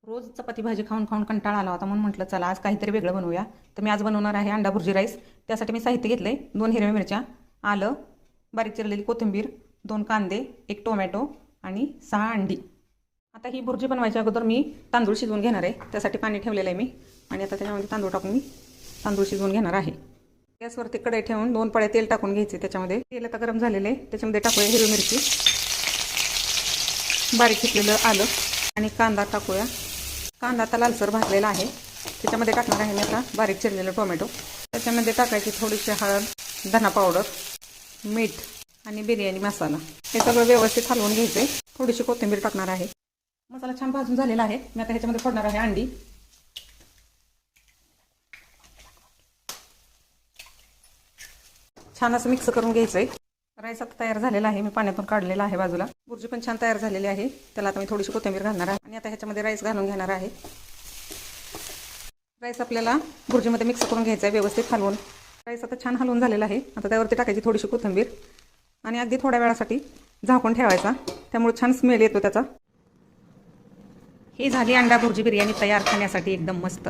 रोज चपाती भाजी खाऊन खाऊन कंटाळा आला होता म्हणून म्हटलं चला आज काहीतरी वेगळं बनवूया. तर मी आज बनवणार आहे अंडा भुर्जी राईस. त्यासाठी मी साहित्य घेतले 2 हिरव्या मिरच्या, आलं, बारीक चिरलेली कोथिंबीर, 2 कांदे, 1 टोमॅटो आणि 6 अंडी. आता ही भुर्जी बनवायच्या अगोदर मी तांदूळ शिजवून घेणार आहे. त्यासाठी पाणी ठेवलेलं आहे मी आणि आता त्याच्यामध्ये तांदूळ टाकून मी तांदूळ शिजवून घेणार आहे. गॅसवरती कढई ठेवून 2 पळ्या तेल टाकून घ्यायचे. त्याच्यामध्ये तेल आता गरम झालेलं आहे. त्याच्यामध्ये टाकूया हिरवी मिरची, बारीक चिरलेलं आलं आणि कांदा टाकूया. कांदा आता लालसर भाजलेला आहे. त्याच्यामध्ये टाकणार आहे मी आता बारीक चिरलेलं टोमॅटो. त्याच्यामध्ये टाकायची थोडीशी हळद, धना पावडर, मीठ आणि बिर्याणी मसाला. हे सगळं व्यवस्थित हलवून घ्यायचे. थोडीशी कोथिंबीर टाकणार आहे. मसाला छान भाजून झालेला आहे. मी आता ह्याच्यामध्ये फोडणार आहे अंडी. छान असं मिक्स करून घ्यायचंय. राईस आता तयार झालेला आहे. मी पाण्यातून काढलेला आहे बाजूला. भुर्जी पण छान तयार झालेली आहे. त्याला आता मी थोडीशी कोथिंबीर घालणार आहे आणि आता ह्याच्यामध्ये राईस घालून घेणार आहे. राईस आपल्याला भुर्जीमध्ये मिक्स करून घ्यायचा आहे व्यवस्थित हलवून. राईस आता छान हलवून झालेला आहे. आता त्यावरती टाकायची थोडीशी कोथिंबीर आणि अगदी थोड्या वेळासाठी झाकून ठेवायचा. त्यामुळे छान स्मेल येतो त्याचा. ही झाली अंडा भुर्जी बिर्याणी तयार, खाण्यासाठी एकदम मस्त.